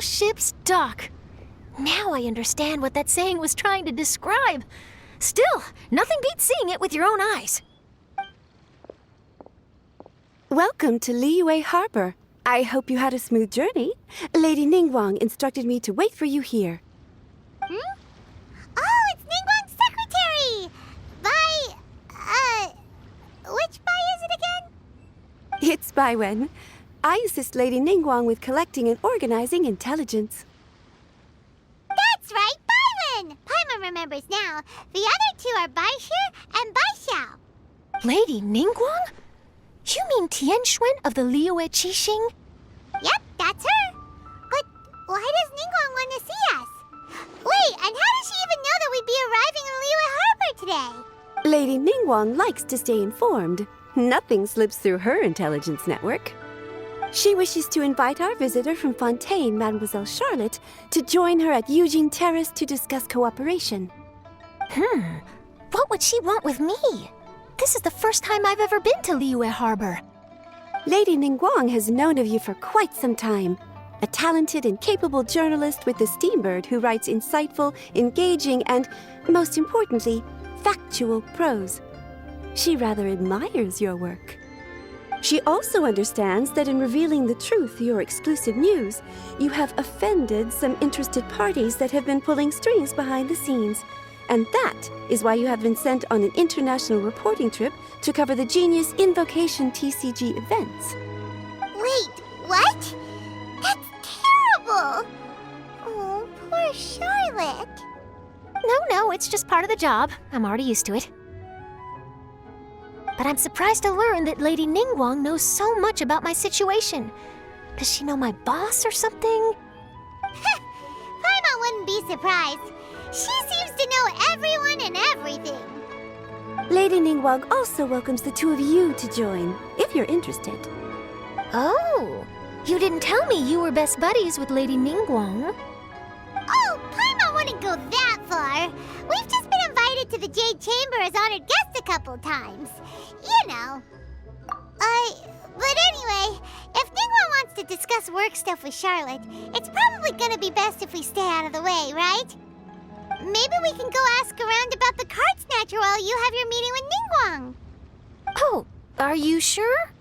all ships dock. Now I understand what that saying was trying to describe. Still, nothing beats seeing it with your own eyes. Welcome to Liyue Harbor. I hope you had a smooth journey. Lady Ningguang instructed me to wait for you here. Hmm? Oh, it's Ningguang's secretary! Which Bai is it again? It's Baiwen. I assist Lady Ningguang with collecting and organizing intelligence. That's right, Baiwen! Paimon remembers now. The other two are Baishir and Baishao. Lady Ningguang? You mean Tianxuan of the Liyue Qixing? Yep, that's her. But why does Ningguang want to see us? Wait, and how does she even know that we'd be arriving in Liyue Harbor today? Lady Ningguang likes to stay informed. Nothing slips through her intelligence network. She wishes to invite our visitor from Fontaine, Mademoiselle Charlotte, to join her at Eugene Terrace to discuss cooperation. What would she want with me? This is the first time I've ever been to Liyue Harbor. Lady Ningguang has known of you for quite some time. A talented and capable journalist with the Steambird who writes insightful, engaging, and, most importantly, factual prose. She rather admires your work. She also understands that in revealing the truth through your exclusive news, you have offended some interested parties that have been pulling strings behind the scenes. And that is why you have been sent on an international reporting trip to cover the Genius Invocation TCG events. Wait, what? That's terrible! Oh, poor Charlotte. No, it's just part of the job. I'm already used to it. But I'm surprised to learn that Lady Ningguang knows so much about my situation. Does she know my boss or something? Paimon wouldn't be surprised. She seems to know everyone and everything. Lady Ningguang also welcomes the two of you to join, if you're interested. Oh, you didn't tell me you were best buddies with Lady Ningguang. Oh, Paimon wouldn't go that far. We've just been invited to the Jade Chamber as honored guests a couple times. You know. But anyway, if Ningguang wants to discuss work stuff with Charlotte, it's probably gonna be best if we stay out of the way, right? Maybe we can go ask around about the card snatcher while you have your meeting with Ningguang. Oh, are you sure?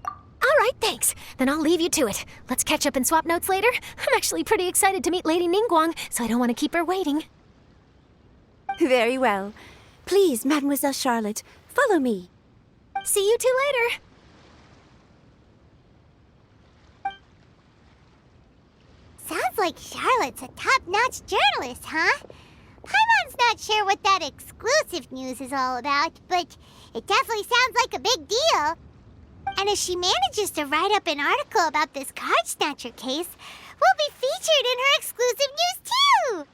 All right, thanks. Then I'll leave you to it. Let's catch up and swap notes later. I'm actually pretty excited to meet Lady Ningguang, so I don't want to keep her waiting. Very well. Please, Mademoiselle Charlotte, follow me. See you two later. Sounds like Charlotte's a top-notch journalist, huh? Paimon's not sure what that exclusive news is all about, but it definitely sounds like a big deal. And if she manages to write up an article about this card snatcher case, we'll be featured in her exclusive news too!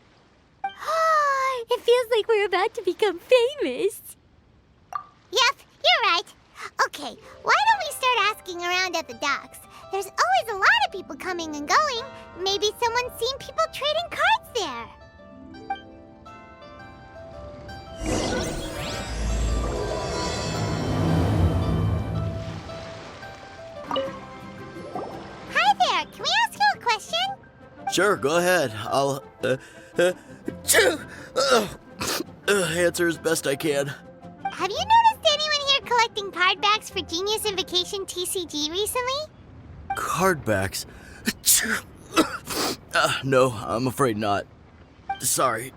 It feels like we're about to become famous. Yep, you're right. Okay, why don't we start asking around at the docks? There's always a lot of people coming and going. Maybe someone's seen people trading cards there. Hi there, can we ask you a question? Sure, go ahead. I'll, answer as best I can. Have you noticed anyone here collecting card backs for Genius Invocation TCG recently? Card backs? No, I'm afraid not. Sorry.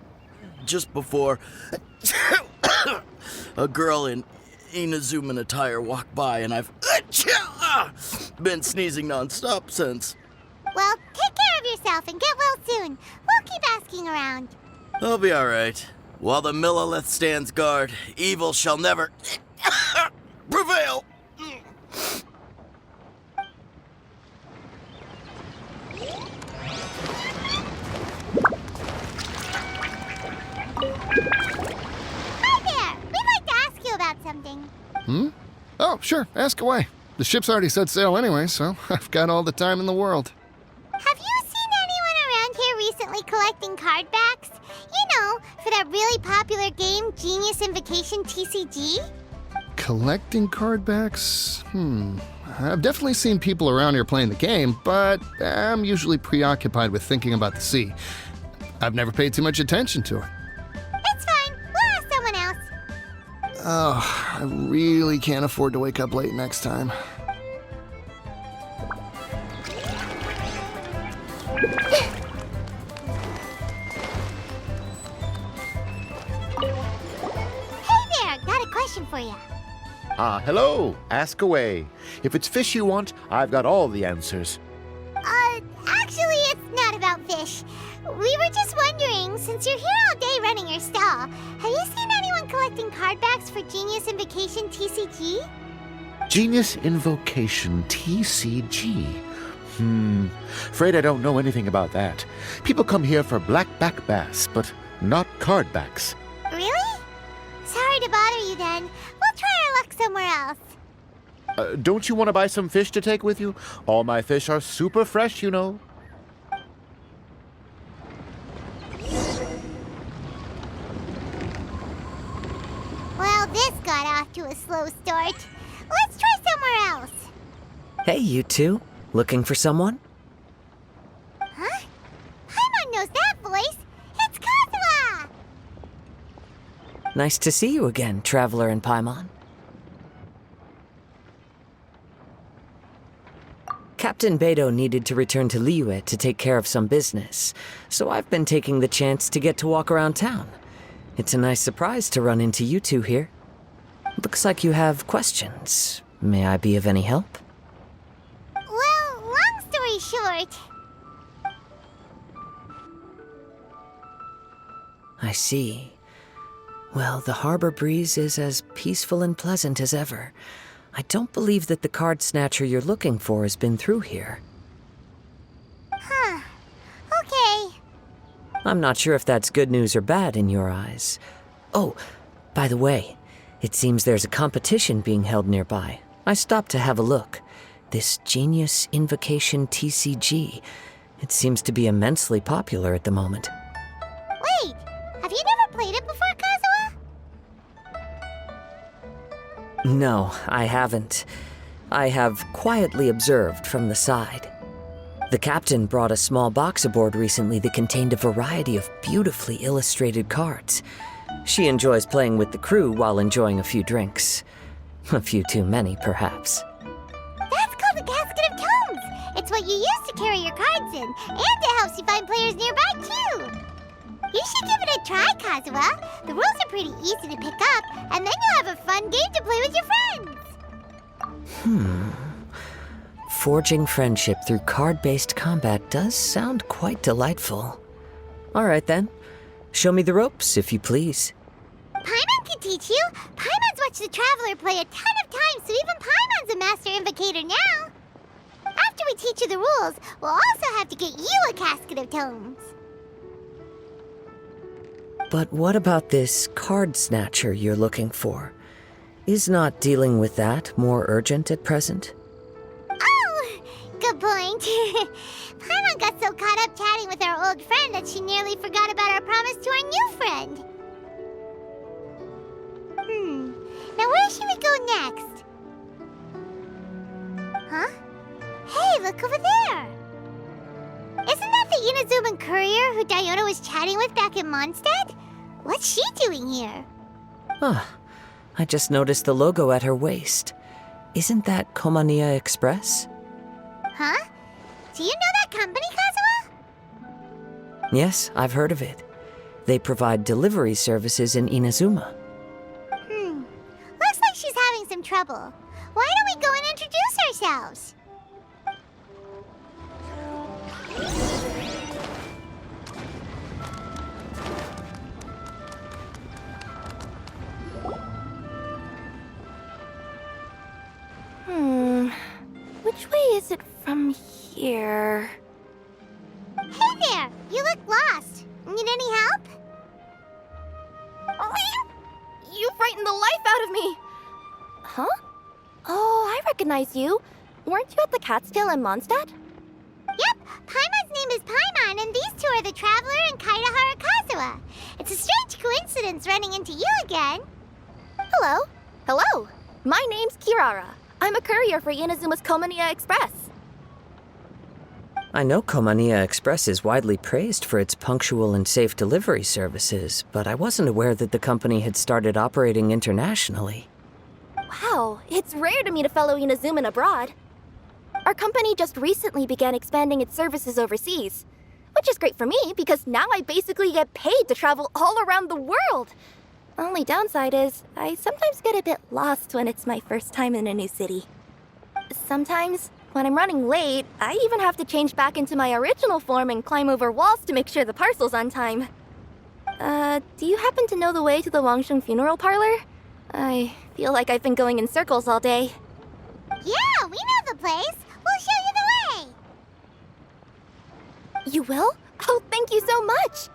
Just before, a girl in Inazuman attire walked by and I've been sneezing nonstop since. Well, take care of yourself and get well soon. We'll keep asking around. I'll be alright. While the Millilith stands guard, evil shall never prevail. Hi there! We'd like to ask you about something. Oh, sure, ask away. The ship's already set sail anyway, so I've got all the time in the world. Have you seen anyone around here recently collecting card backs? You know, for that really popular game, Genius Invocation TCG? Collecting card backs? I've definitely seen people around here playing the game, but I'm usually preoccupied with thinking about the sea. I've never paid too much attention to it. It's fine. We'll ask someone else. Oh, I really can't afford to wake up late next time. Hey there, got a question for you. Hello. Ask away. If it's fish you want, I've got all the answers. Actually, it's not about fish. We were just wondering, since you're here all day running your stall, have you seen anyone collecting card backs for Genius Invocation TCG? Genius Invocation TCG. Afraid I don't know anything about that. People come here for blackback bass, but not card backs. Really? Sorry to bother you then. We'll try our luck somewhere else. Don't you want to buy some fish to take with you? All my fish are super fresh, you know. Well, this got off to a slow start. Let's try somewhere else. Hey, you two. Looking for someone? Huh? Paimon knows that voice. It's Kazuha! Nice to see you again, Traveler and Paimon. Captain Beidou needed to return to Liyue to take care of some business, so I've been taking the chance to get to walk around town. It's a nice surprise to run into you two here. Looks like you have questions. May I be of any help? Well, long story short, I see. Well, the harbor breeze is as peaceful and pleasant as ever. I don't believe that the card snatcher you're looking for has been through here. huh. Okay. I'm not sure if that's good news or bad in your eyes. Oh, by the way, it seems there's a competition being held nearby. I stopped to have a look. This Genius Invocation TCG. It seems to be immensely popular at the moment. Wait, have you never played it before, Kazuha? No, I haven't. I have quietly observed from the side. The captain brought a small box aboard recently that contained a variety of beautifully illustrated cards. She enjoys playing with the crew while enjoying a few drinks. A few too many, perhaps. That's called the Casket of Tomes. It's what you use to carry your cards in, and it helps you find players nearby, too. You should give it a try, Kazuha. The rules are pretty easy to pick up, and then you'll have a fun game to play with your friends. Forging friendship through card-based combat does sound quite delightful. All right, then. Show me the ropes, if you please. Paimon can teach you. Paimon's watched the Traveler play a ton of times, so even Paimon's a master invocator now. After we teach you the rules, we'll also have to get you a Casket of Tomes. But what about this card snatcher you're looking for? Is not dealing with that more urgent at present? Oh, good point. Paimon got so caught up chatting with our old friend that she nearly forgot about our promise to our new friend. Now where should we go next? Huh? Hey, look over there. Isn't that the Inazuman courier who Diona was chatting with back in Mondstadt? What's she doing here? I just noticed the logo at her waist. Isn't that Komania Express? Huh? Do you know that company, Kazuha? Yes, I've heard of it. They provide delivery services in Inazuma. Looks like she's having some trouble. Why don't we go and introduce ourselves? Which way is it from here? Hey there! You look lost. Need any help? You frightened the life out of me! Huh? Oh, I recognize you. Weren't you at the Catskill in Mondstadt? Yep, Paimon's name is Paimon, and these two are the Traveler and KIRARA Kazuha. It's a strange coincidence running into you again. Hello. Hello. My name's KIRARA. I'm a courier for Inazuma's Komaniya Express. I know Komaniya Express is widely praised for its punctual and safe delivery services, but I wasn't aware that the company had started operating internationally. Wow, it's rare to meet a fellow Inazuman abroad. Our company just recently began expanding its services overseas, which is great for me because now I basically get paid to travel all around the world. Only downside is I sometimes get a bit lost when it's my first time in a new city. Sometimes, when I'm running late, I even have to change back into my original form and climb over walls to make sure the parcel's on time. Do you happen to know the way to the Wangsheng funeral parlor? I feel like I've been going in circles all day. Yeah, we know the place. We'll show you the way. You will? Oh, thank you so much!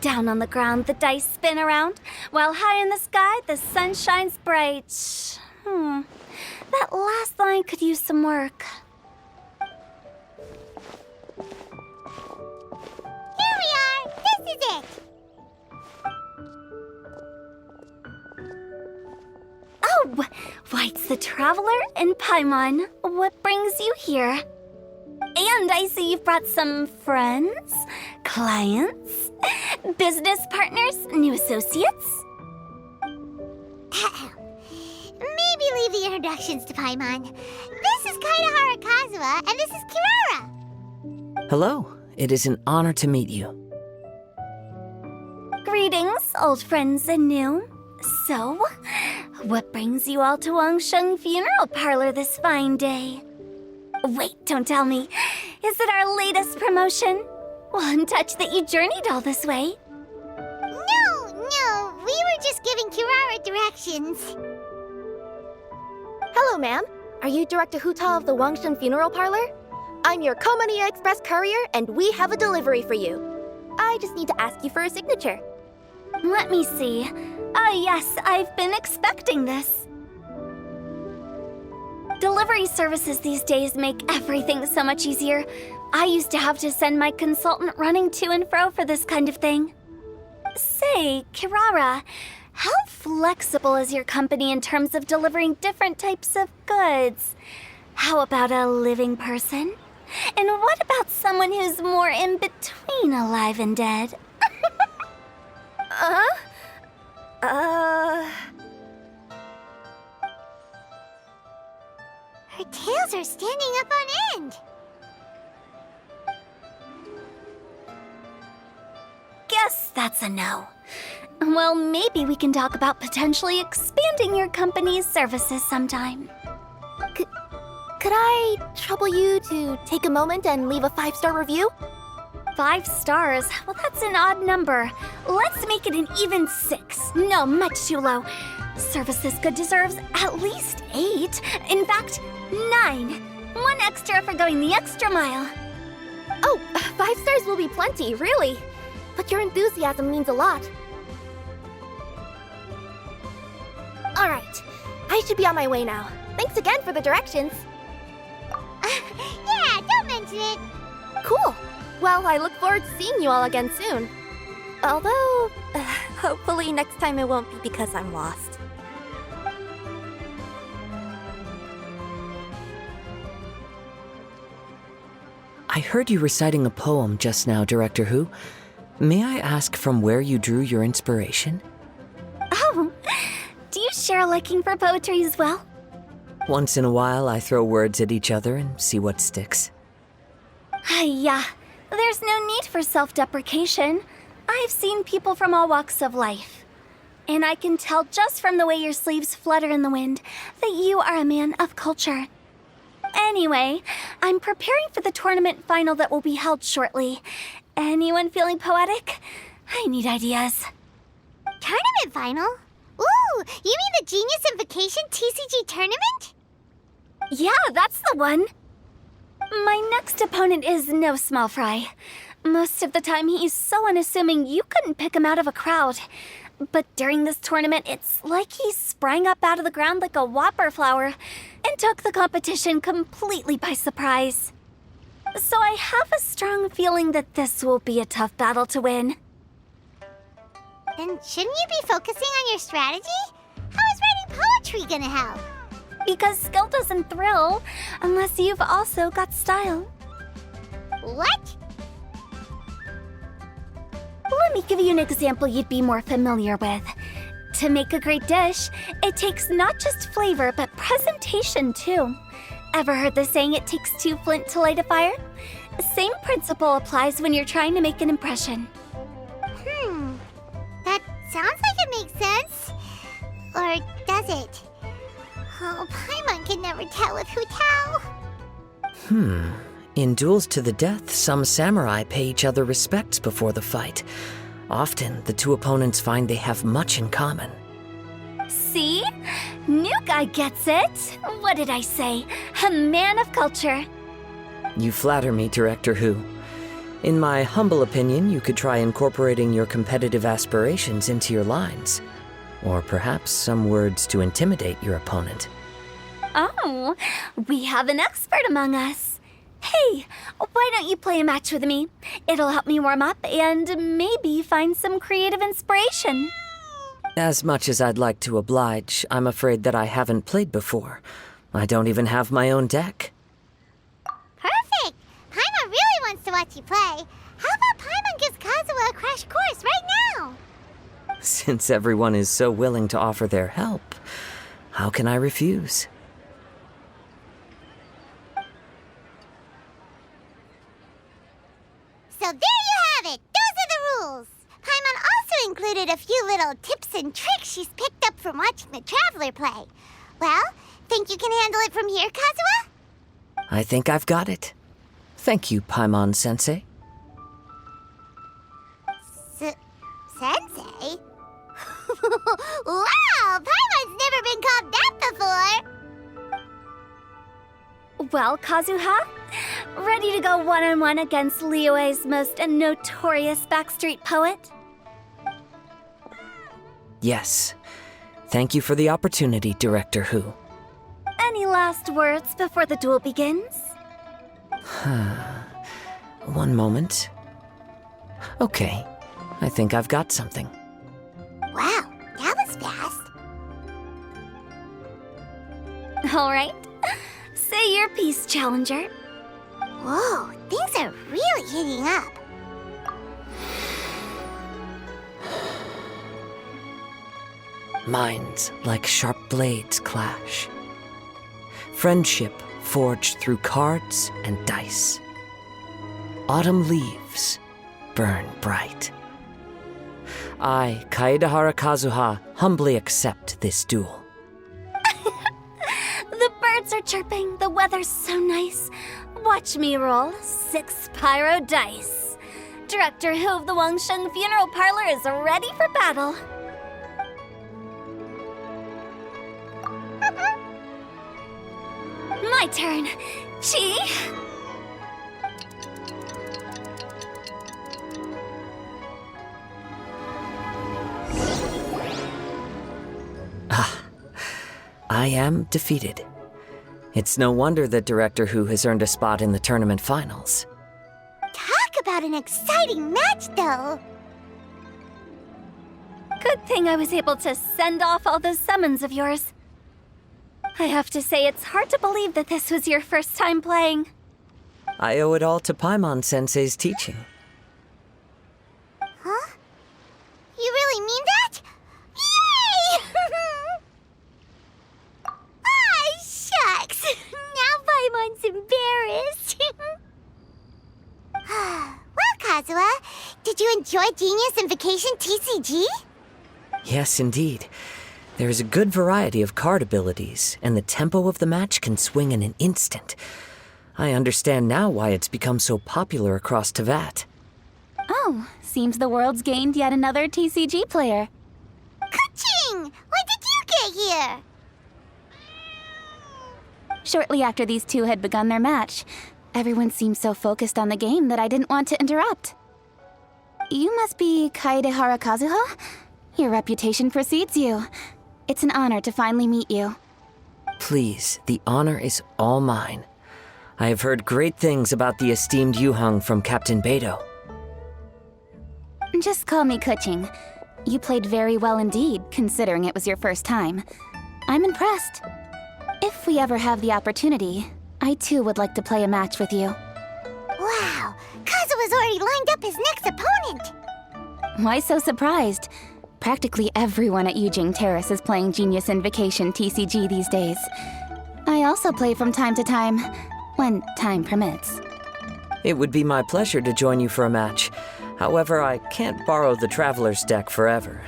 Down on the ground, the dice spin around, while high in the sky, the sun shines bright. That last line could use some work. Here we are. This is it. Oh, White's the Traveler and Paimon. What brings you here? And I see you've brought some friends, clients, business partners, new associates. Maybe leave the introductions to Paimon. This is Kaidahara Kazuha, and this is Kirara. Hello, it is an honor to meet you. Greetings, old friends and new. So, what brings you all to Wangsheng Funeral Parlor this fine day? Wait, don't tell me. Is it our latest promotion? Well, I'm touched that you journeyed all this way. No, we were just giving Kirara directions. Hello, ma'am. Are you Director Huta of the Wangsheng Funeral Parlor? I'm your Komaniya Express courier, and we have a delivery for you. I just need to ask you for a signature. Let me see. Ah, yes, I've been expecting this. Delivery services these days make everything so much easier. I used to have to send my consultant running to and fro for this kind of thing. Say, Kirara, how flexible is your company in terms of delivering different types of goods? How about a living person? And what about someone who's more in between alive and dead? Her tails are standing up on end. Guess that's a no. Well, maybe we can talk about potentially expanding your company's services sometime. Could I trouble you to take a moment and leave a 5-star review? 5 stars? Well, that's an odd number. Let's make it an even 6. No, much too low. Service this good deserves at least 8. In fact, 9. 1 extra for going the extra mile. Oh, 5 stars will be plenty, really. But your enthusiasm means a lot. All right, I should be on my way now. Thanks again for the directions. Yeah, don't mention it. Cool. Well, I look forward to seeing you all again soon. Although, hopefully next time it won't be because I'm lost. I heard you reciting a poem just now, Director Who. May I ask from where you drew your inspiration? Oh, do you share a liking for poetry as well? Once in a while, I throw words at each other and see what sticks. Yeah, there's no need for self-deprecation. I've seen people from all walks of life. And I can tell just from the way your sleeves flutter in the wind that you are a man of culture. Anyway, I'm preparing for the tournament final that will be held shortly. Anyone feeling poetic? I need ideas. Tournament final? Ooh, you mean the Genius Invocation TCG tournament? Yeah, that's the one. My next opponent is no small fry. Most of the time he's so unassuming you couldn't pick him out of a crowd. But during this tournament, it's like he sprang up out of the ground like a whopper flower and took the competition completely by surprise. So I have a strong feeling that this will be a tough battle to win. Then shouldn't you be focusing on your strategy? How is writing poetry gonna help? Because skill doesn't thrill unless you've also got style. What? Let me give you an example you'd be more familiar with. To make a great dish, it takes not just flavor, but presentation too. Ever heard the saying, it takes two flint to light a fire? Same principle applies when you're trying to make an impression. That sounds like it makes sense. Or does it? Oh, Paimon can never tell with Hu Tao. In duels to the death, some samurai pay each other respects before the fight. Often, the two opponents find they have much in common. See? New guy gets it. What did I say? A man of culture. You flatter me, Director Hu. In my humble opinion, you could try incorporating your competitive aspirations into your lines. Or perhaps some words to intimidate your opponent. Oh, we have an expert among us. Hey, why don't you play a match with me? It'll help me warm up and maybe find some creative inspiration. As much as I'd like to oblige, I'm afraid that I haven't played before. I don't even have my own deck. Perfect! Paimon really wants to watch you play. How about Paimon gives Kazuha a crash course right now? Since everyone is so willing to offer their help, how can I refuse? So there you have it! Those are the rules! Paimon also included a few little tips and tricks she's picked up from watching the Traveler play. Well, think you can handle it from here, Kazuha? I think I've got it. Thank you, Paimon-sensei. Sensei? Wow! Paimon's never been called that before! Well, Kazuha, ready to go one-on-one against Liyue's most notorious backstreet poet? Yes. Thank you for the opportunity, Director Hu. Any last words before the duel begins? One moment. Okay, I think I've got something. Wow, that was fast. All right. Say your piece, Challenger. Whoa, things are really heating up. Minds like sharp blades clash. Friendship forged through cards and dice. Autumn leaves burn bright. I, Kaedahara Kazuha, humbly accept this duel. The birds are chirping, the weather's so nice. Watch me roll 6 pyro dice. Director Hu of the Wangshen Funeral Parlor is ready for battle. My turn. Chi? I am defeated. It's no wonder that Director Hu has earned a spot in the tournament finals. Talk about an exciting match, though. Good thing I was able to send off all those summons of yours. I have to say, it's hard to believe that this was your first time playing. I owe it all to Paimon-sensei's teaching. Huh? You really mean that? Yay! Ah, shucks! Now Paimon's embarrassed. Well, Kazuha, did you enjoy Genius Invocation TCG? Yes, indeed. There is a good variety of card abilities, and the tempo of the match can swing in an instant. I understand now why it's become so popular across Tevat. Oh, seems the world's gained yet another TCG player. Ka-ching! When did you get here? Shortly after these two had begun their match, everyone seemed so focused on the game that I didn't want to interrupt. You must be Kaedehara Kazuha? Your reputation precedes you. It's an honor to finally meet you. Please, the honor is all mine. I have heard great things about the esteemed Yuhang from Captain Beidou. Just call me Kuching. You played very well indeed, considering it was your first time. I'm impressed. If we ever have the opportunity, I too would like to play a match with you. Wow, Kazuha's already lined up his next opponent. Why so surprised? Practically everyone at Yujing Terrace is playing Genius Invocation TCG these days. I also play from time to time, when time permits. It would be my pleasure to join you for a match. However, I can't borrow the Traveler's deck forever.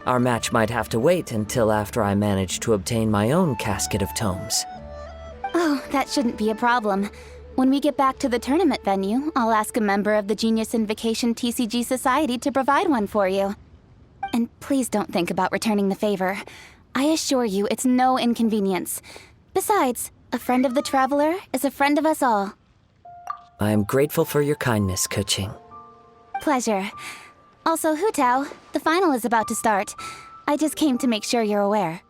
Our match might have to wait until after I manage to obtain my own casket of tomes. Oh, that shouldn't be a problem. When we get back to the tournament venue, I'll ask a member of the Genius Invocation TCG Society to provide one for you. And please don't think about returning the favor. I assure you it's no inconvenience. Besides, a friend of the Traveler is a friend of us all. I am grateful for your kindness, Kuching. Pleasure. Also, Hu Tao, the final is about to start. I just came to make sure you're aware.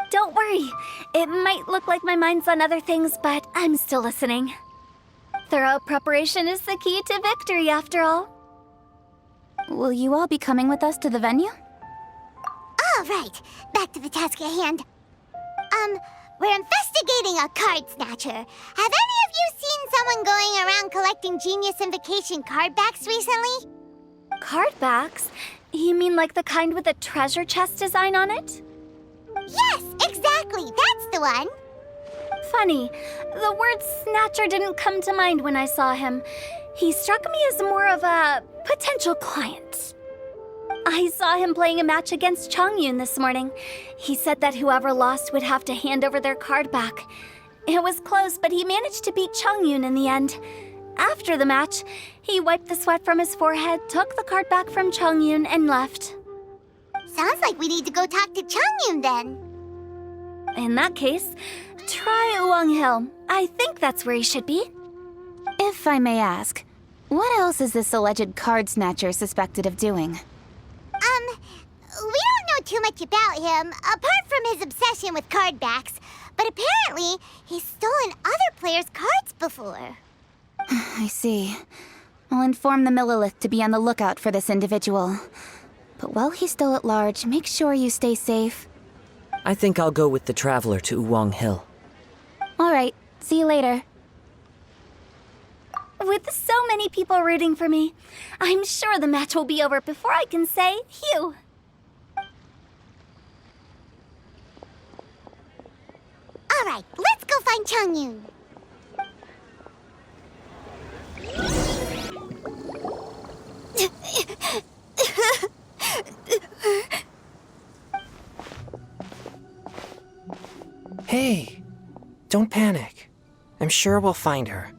Don't worry. It might look like my mind's on other things, but I'm still listening. Thorough preparation is the key to victory, after all. Will you all be coming with us to the venue? All right, back to the task at hand. We're investigating a card snatcher. Have any of you seen someone going around collecting Genius Invocation card backs recently? Card backs? You mean like the kind with a treasure chest design on it? Yes, exactly, that's the one. Funny, the word snatcher didn't come to mind when I saw him. He struck me as more of a potential client. I saw him playing a match against Chongyun this morning. He said that whoever lost would have to hand over their card back. It was close, but he managed to beat Chongyun in the end. After the match, he wiped the sweat from his forehead, took the card back from Chongyun, and left. Sounds like we need to go talk to Chongyun then. In that case, try Uwang Hill. I think that's where he should be. If I may ask, what else is this alleged card snatcher suspected of doing? We don't know too much about him, apart from his obsession with card backs, but apparently he's stolen other players' cards before. I see. I'll inform the Millilith to be on the lookout for this individual. But while he's still at large, make sure you stay safe. I think I'll go with the Traveler to Uwang Hill. All right, see you later. With so many people rooting for me, I'm sure the match will be over before I can say phew. All right, let's go find Chongyun. Hey, don't panic. I'm sure we'll find her.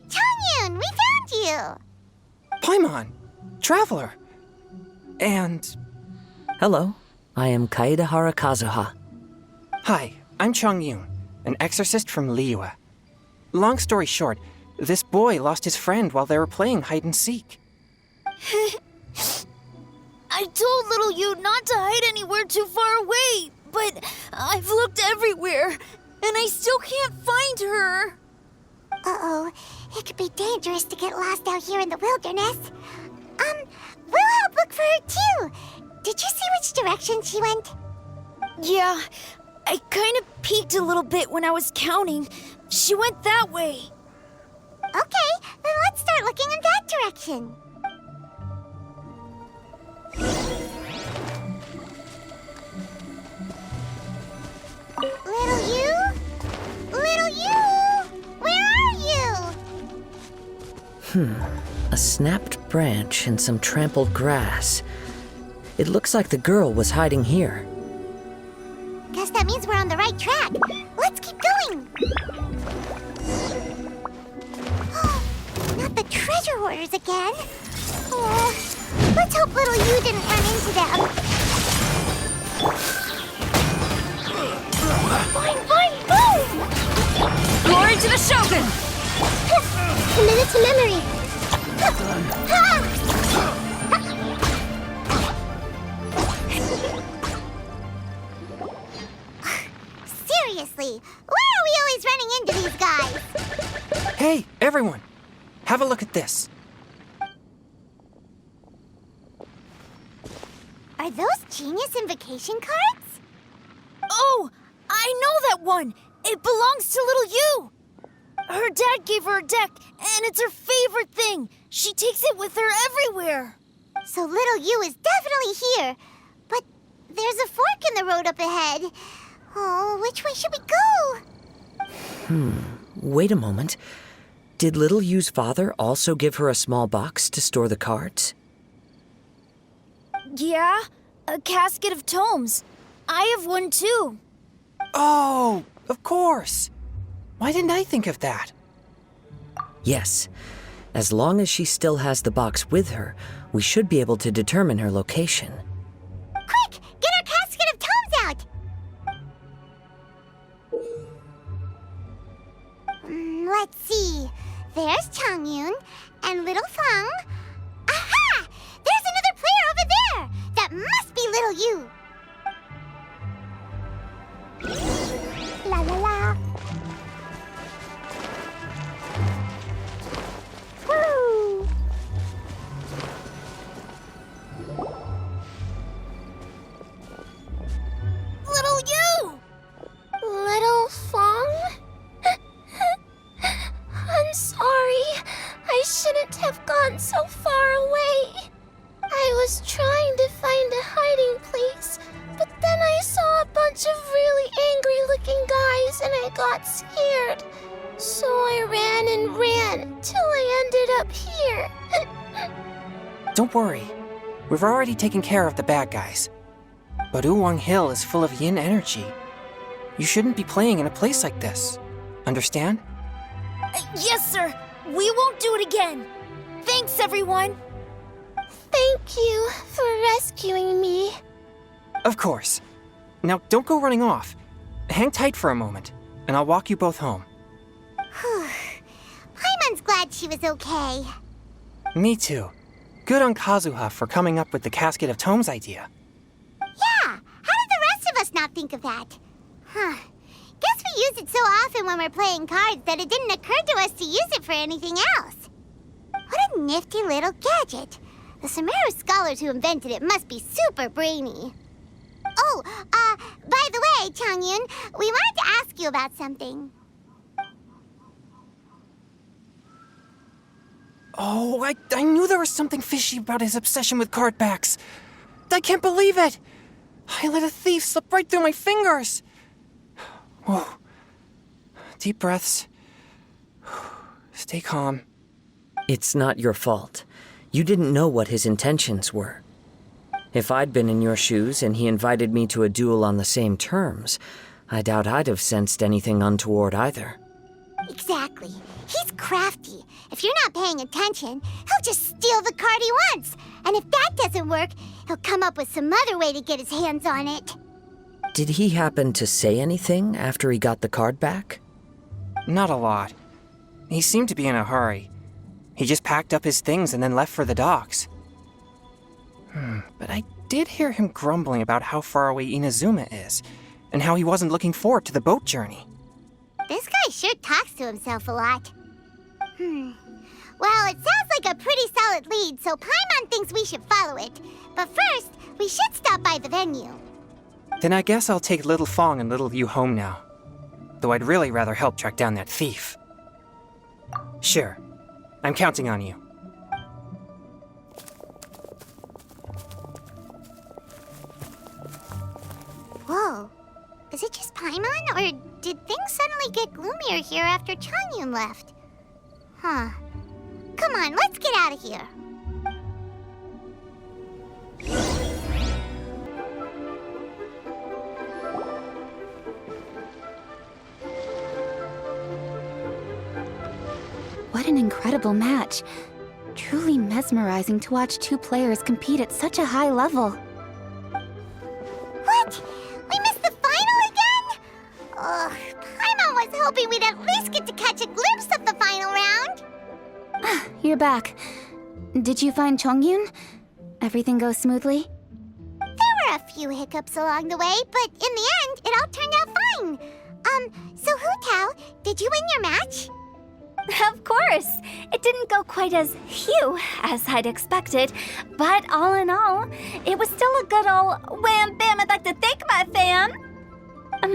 Chongyun, we found you! Paimon! Traveler! And... Hello, I am Kaedehara Kazuha. Hi, I'm Chongyun, an exorcist from Liyue. Long story short, this boy lost his friend while they were playing hide-and-seek. I told little you not to hide anywhere too far away, but I've looked everywhere, and I still can't find her. Uh-oh, it could be dangerous to get lost out here in the wilderness. We'll help look for her too. Did you see which direction she went? Yeah, I kind of peeked a little bit when I was counting. She went that way. Okay, then let's start looking in that direction. Little you? Little you? Where are you? A snapped branch and some trampled grass. It looks like the girl was hiding here. Guess that means we're on the right track. Let's keep going. Not the treasure hoarders again. Oh, let's hope little you didn't run into them. Boing, boing, boom! Glory to the Shogun! Commit to memory. Seriously, why are we always running into these guys? Hey, everyone! Have a look at this. Are those genius invocation cards? Oh, I know that one! It belongs to little you! Her dad gave her a deck, and it's her favorite thing. She takes it with her everywhere. So little you is definitely here. But there's a fork in the road up ahead. Oh, which way should we go? Wait a moment. Did little Yu's father also give her a small box to store the cards? Yeah, a casket of tomes. I have one too. Oh, of course. Why didn't I think of that? Yes. As long as she still has the box with her, we should be able to determine her location. Quick, get our casket of tomes out! Let's see. There's Changyun and little Feng. Aha! There's another player over there! That must be little you! La la la. Woo! Little you! Little Fong? I'm sorry. I shouldn't have gone so far away. I was trying to find a hiding place, but then I saw a bunch of really angry-looking guys and I got scared. So I ran and ran till I ended up here. Don't worry. We've already taken care of the bad guys. But Uwang Hill is full of yin energy. You shouldn't be playing in a place like this. Understand? Yes, sir. We won't do it again. Thanks, everyone. Thank you for rescuing me. Of course. Now, don't go running off. Hang tight for a moment, and I'll walk you both home. Paimon's glad she was okay. Me too. Good on Kazuha for coming up with the Casket of Tomes idea. Yeah, how did the rest of us not think of that? Huh. Guess we use it so often when we're playing cards that it didn't occur to us to use it for anything else. What a nifty little gadget. The Sumeru scholars who invented it must be super brainy. Oh, by the way, Changyun, we wanted to ask you about something. Oh, I knew there was something fishy about his obsession with card backs. I can't believe it! I let a thief slip right through my fingers! Whoa. Deep breaths. Stay calm. It's not your fault. You didn't know what his intentions were. If I'd been in your shoes and he invited me to a duel on the same terms, I doubt I'd have sensed anything untoward either. Exactly. He's crafty. If you're not paying attention, he'll just steal the card he wants. And if that doesn't work, he'll come up with some other way to get his hands on it. Did he happen to say anything after he got the card back? Not a lot. He seemed to be in a hurry. He just packed up his things and then left for the docks. But I did hear him grumbling about how far away Inazuma is, and how he wasn't looking forward to the boat journey. This guy sure talks to himself a lot. Well, it sounds like a pretty solid lead, so Paimon thinks we should follow it. But first, we should stop by the venue. Then I guess I'll take Little Fong and Little Yu home now. Though I'd really rather help track down that thief. Sure. I'm counting on you. Whoa. Is it just Paimon, or did things suddenly get gloomier here after Changyun left? Huh. Come on, let's get out of here. What an incredible match. Truly mesmerizing to watch two players compete at such a high level. What? We missed the final again? Ugh, Paimon was hoping we'd at least get to catch a glimpse of the final round. You're back. Did you find Chongyun? Everything go smoothly? There were a few hiccups along the way, but in the end, it all turned out fine. So Hu Tao, did you win your match? Of course! It didn't go quite as phew as I'd expected, but all in all, it was still a good ol' wham bam I'd like to thank my fam!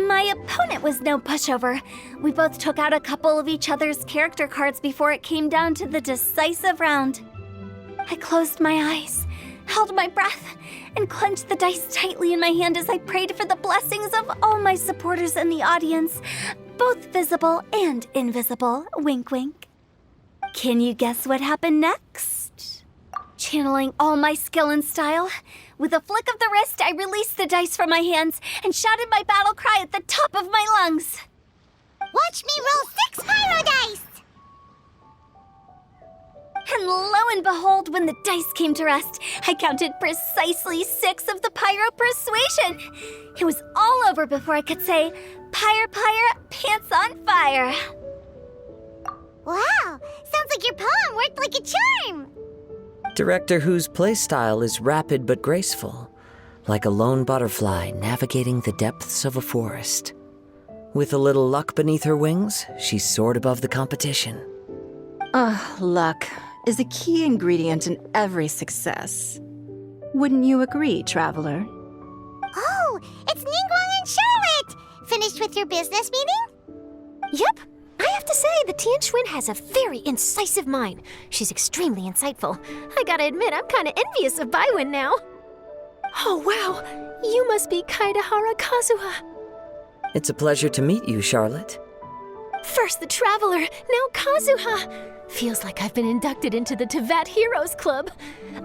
My opponent was no pushover. We both took out a couple of each other's character cards before it came down to the decisive round. I closed my eyes, held my breath, and clenched the dice tightly in my hand as I prayed for the blessings of all my supporters in the audience, both visible and invisible, wink wink. Can you guess what happened next? Channeling all my skill and style, with a flick of the wrist, I released the dice from my hands and shouted my battle cry at the top of my lungs. Watch me roll 6 pyro dice! And lo and behold, when the dice came to rest, I counted precisely 6 of the pyro persuasion. It was all over before I could say, "Pyre, pyre, pants on fire." Wow, sounds like your poem worked like a charm. Director Who's playstyle is rapid but graceful, like a lone butterfly navigating the depths of a forest. With a little luck beneath her wings, she soared above the competition. Luck is a key ingredient in every success. Wouldn't you agree, Traveler? Oh, it's Ningguang and Charlotte! Finished with your business meeting? Yep. I have to say, the Tianquan has a very incisive mind. She's extremely insightful. I gotta admit, I'm kinda envious of Baiwen now. Oh, wow. You must be Kaidahara Kazuha. It's a pleasure to meet you, Charlotte. First the Traveler, now Kazuha. Feels like I've been inducted into the Tevat Heroes Club.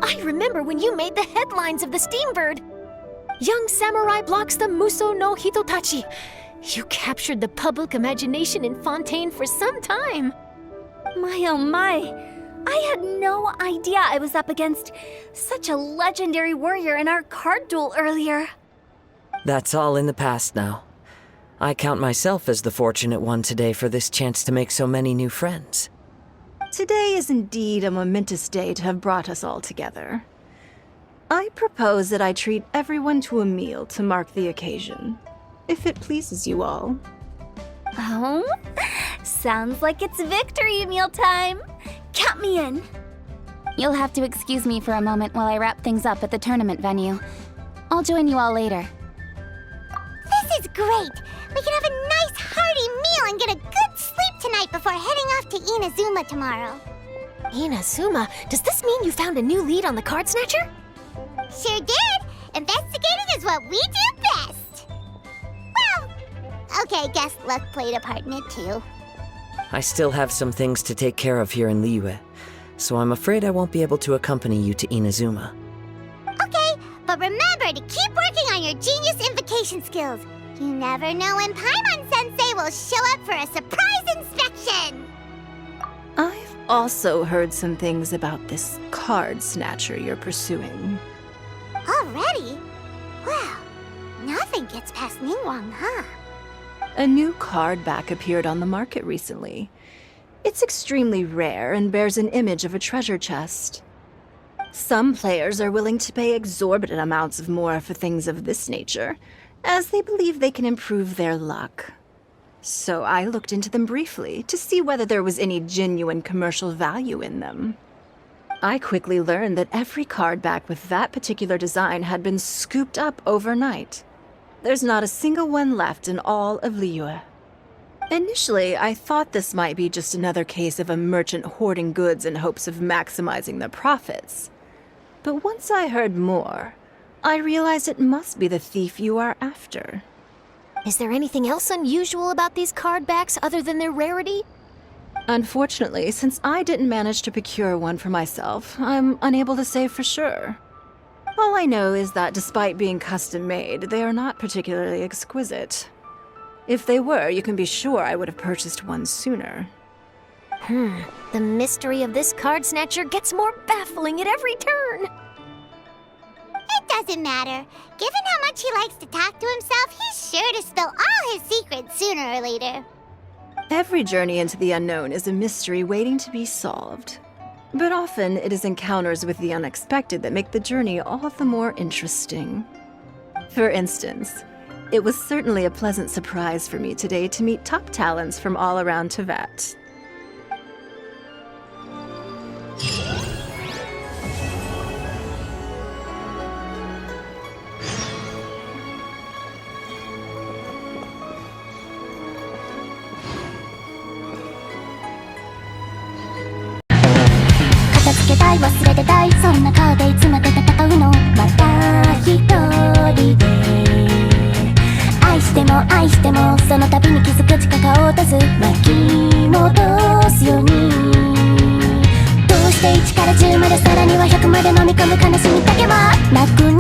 I remember when you made the headlines of the Steambird. Young samurai blocks the Muso no Hitotachi. You captured the public imagination in Fontaine for some time. My oh my, I had no idea I was up against such a legendary warrior in our card duel earlier. That's all in the past now. I count myself as the fortunate one today for this chance to make so many new friends. Today is indeed a momentous day to have brought us all together. I propose that I treat everyone to a meal to mark the occasion, if it pleases you all. Oh, sounds like it's victory meal time. Count me in. You'll have to excuse me for a moment while I wrap things up at the tournament venue. I'll join you all later. This is great! We can have a nice hearty meal and get a good sleep tonight before heading off to Inazuma tomorrow. Inazuma? Does this mean you found a new lead on the Card Snatcher? Sure did! Investigating is what we do best! Well, okay, guess luck played a part in it too. I still have some things to take care of here in Liyue, so I'm afraid I won't be able to accompany you to Inazuma. Okay, but remember to keep working on your genius invocation skills. You never know when Paimon-sensei will show up for a surprise inspection! I've also heard some things about this card snatcher you're pursuing. Already? Well, nothing gets past Ningguang, huh? A new card back appeared on the market recently. It's extremely rare and bears an image of a treasure chest. Some players are willing to pay exorbitant amounts of more for things of this nature, as they believe they can improve their luck. So I looked into them briefly to see whether there was any genuine commercial value in them. I quickly learned that every card back with that particular design had been scooped up overnight. There's not a single one left in all of Liyue. Initially, I thought this might be just another case of a merchant hoarding goods in hopes of maximizing their profits. But once I heard more, I realized it must be the thief you are after. Is there anything else unusual about these card backs other than their rarity? Unfortunately, since I didn't manage to procure one for myself, I'm unable to say for sure. All I know is that despite being custom-made, they are not particularly exquisite. If they were, you can be sure I would have purchased one sooner. The mystery of this card snatcher gets more baffling at every turn. It doesn't matter. Given how much he likes to talk to himself, he's sure to spill all his secrets sooner or later. Every journey into the unknown is a mystery waiting to be solved. But often it is encounters with the unexpected that make the journey all the more interesting. For instance, it was certainly a pleasant surprise for me today to meet top talents from all around Teyvat.忘れてたいそんな顔でいつまで戦うのまた一人で愛してもその度に気づく力を落とす巻き戻すようにどうして1から10までさらには100まで飲み込む悲しみだけはなくな